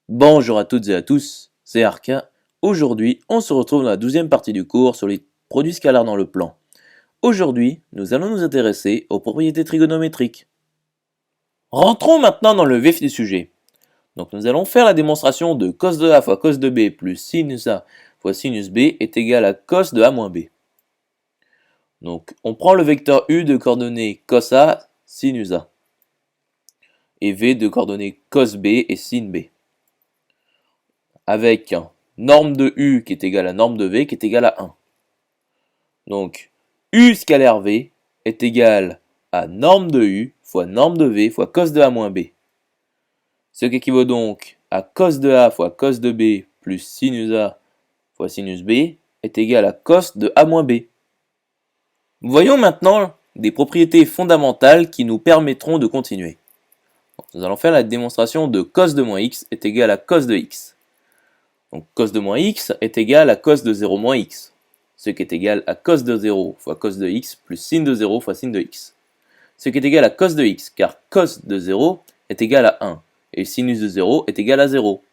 Bonjour à toutes et à tous, c'est Arca. Aujourd'hui, on se retrouve dans la 12e partie du cours sur les produits scalaires dans le plan. Aujourd'hui, nous allons nous intéresser aux propriétés trigonométriques. Rentrons maintenant dans le vif du sujet. Donc nous allons faire la démonstration de cos de A fois cos de B plus sinus A fois sinus B est égal à cos de A moins B. Donc on prend le vecteur U de coordonnées cos A, sinus A, et V de coordonnées cos B et sin B, avec norme de U qui est égale à norme de V qui est égale à 1. Donc, U scalaire V est égal à norme de U fois norme de V fois cos de A moins B. Ce qui équivaut donc à cos de A fois cos de B plus sinus A fois sinus B est égal à cos de A moins B. Voyons maintenant des propriétés fondamentales qui nous permettront de continuer. Nous allons faire la démonstration de cos de moins x est égal à cos de x. Donc cos de moins x est égal à cos de 0 moins x, ce qui est égal à cos de 0 fois cos de x plus sin de 0 fois sin de x, ce qui est égal à cos de x, car cos de 0 est égal à 1, et sinus de 0 est égal à 0.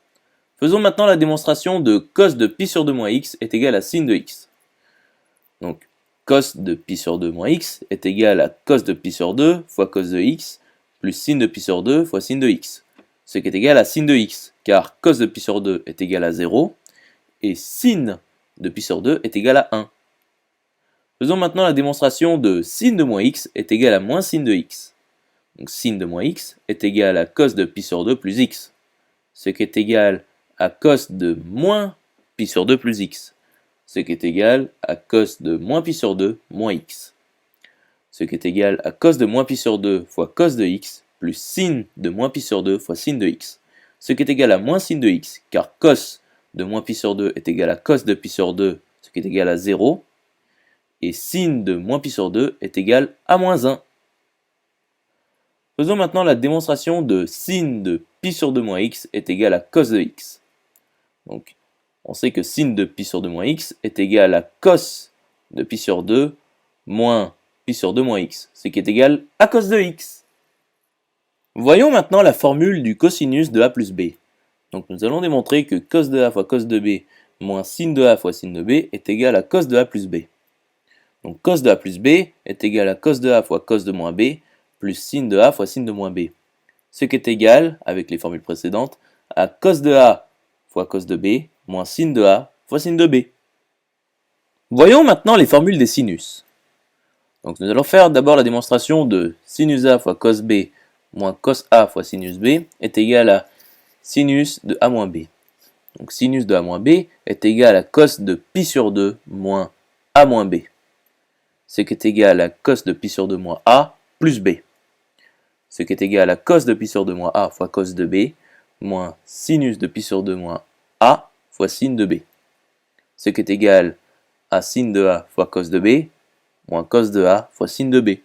Faisons maintenant la démonstration de cos de pi sur 2 moins x est égal à sin de x. Donc cos de pi sur 2 moins x est égal à cos de pi sur 2 fois cos de x plus sin de pi sur 2 fois sin de x, ce qui est égal à sin de x, car cos de pi sur 2 est égal à 0, et sin de pi sur 2 est égal à 1. Faisons maintenant la démonstration de sin de moins x est égal à moins sin de x. Donc sin de moins x est égal à cos de pi sur 2 plus x, ce qui est égal à cos de moins pi sur 2 plus x, ce qui est égal à cos de moins pi sur 2 moins x, ce qui est égal à cos de moins pi sur 2 fois cos de x plus sin de moins pi sur 2 fois sin de x, ce qui est égal à moins sin de x, car cos de moins pi sur 2 est égal à cos de pi sur 2, ce qui est égal à 0, et sin de moins pi sur 2 est égal à moins 1. Faisons maintenant la démonstration de sin de pi sur 2 moins x est égal à cos de x. Donc, on sait que sin de pi sur 2 moins x est égal à cos de pi sur 2 moins pi sur 2 moins x, ce qui est égal à cos de x. Voyons maintenant la formule du cosinus de a plus b. Donc nous allons démontrer que cos de a fois cos de b moins sin de a fois sin de b est égal à cos de a plus b. Donc cos de a plus b est égal à cos de a fois cos de moins b plus sin de a fois sin de moins b. Ce qui est égal, avec les formules précédentes, à cos de a fois cos de b moins sin de a fois sin de b. Voyons maintenant les formules des sinus. Donc nous allons faire d'abord la démonstration de sinus a fois cos b moins cos a fois sinus b est égal à sinus de a moins b. Donc sinus de a moins b est égal à cos de pi sur 2 moins a moins b, ce qui est égal à cos de pi sur 2 moins a plus b, ce qui est égal à cos de pi sur 2 moins a fois cos de b moins sinus de pi sur 2 moins a fois sin de b, ce qui est égal à sin de a fois cos de b moins cos de a fois sin de b.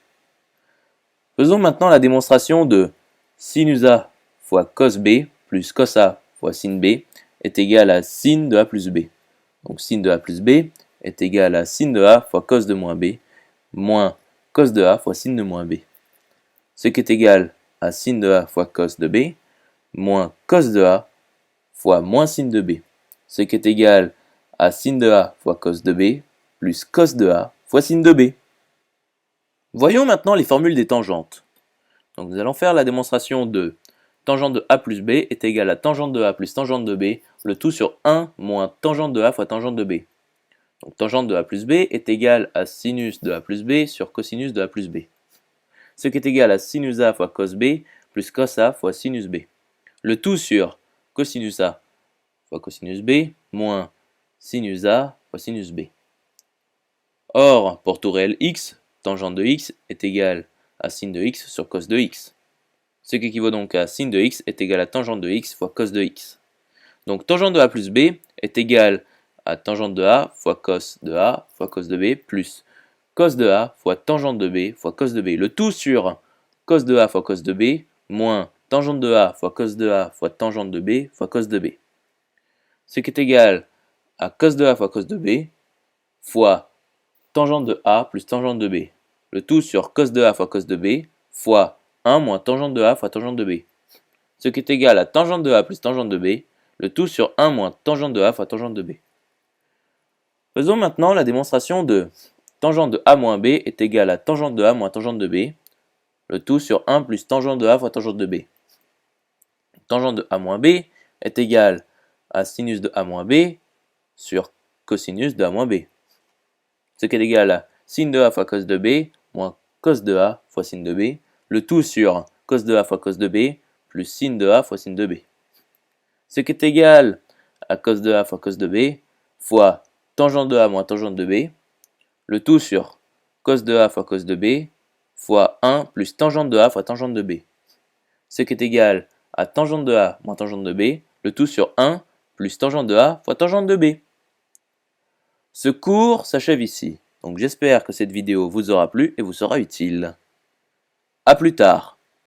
Faisons maintenant la démonstration de sinus a fois cos b plus cos a fois sin b est égal à sin de a plus b. Donc sin de a plus b est égal à sin de a fois cos de moins b moins cos de a fois sin de moins b, ce qui est égal à sin de a fois cos de b moins cos de a fois moins sin de b, ce qui est égal à sin de a fois cos de b plus cos de a fois sin de b. Voyons maintenant les formules des tangentes. Donc nous allons faire la démonstration de tangente de a plus b est égal à tangente de a plus tangente de b, le tout sur 1 moins tangente de a fois tangente de b. Donc tangente de a plus b est égal à sinus de a plus b sur cosinus de a plus b, ce qui est égal à sinus a fois cos b plus cos a fois sinus b, le tout sur cosinus a fois cosinus b moins sinus a fois sinus b. Or, pour tout réel x, tangente de x est égal à sin de x sur cos de x, ce qui équivaut donc à sin de x est égal à tangente de x fois cos de x. Donc tangente de a plus b est égal à tangente de a fois cos de a fois cos de b plus cos de a fois tangente de b fois cos de b, le tout sur cos de a fois cos de b moins tangente de a fois cos de a fois tangente de b fois cos de b, ce qui est égal à cos de a fois cos de b fois tangente de a plus tangente de b, le tout sur cos de a fois cos de b fois 1 moins tangente de a fois tangente de b, ce qui est égal à tangente de a plus tangente de b le tout sur 1 moins tangente de A fois tangente de B. Faisons maintenant la démonstration de tangente de A moins B est égal à tangente de A moins tangente de B, le tout sur 1 plus tangente de A fois tangente de B. Tangente de A moins B est égal à sinus de A moins B sur cosinus de A moins B, ce qui est égal à sin de A fois cos de B moins cos de A fois sin de B, le tout sur cos de A fois cos de B plus sin de A fois sin de B, ce qui est égal à cos de A fois cos de B fois tangente de A moins tangente de B, le tout sur cos de A fois cos de B fois 1 plus tangente de A fois tangente de B, ce qui est égal à tangente de A moins tangente de B, le tout sur 1 plus tangente de A fois tangente de B. Ce cours s'achève ici, donc j'espère que cette vidéo vous aura plu et vous sera utile. A plus tard.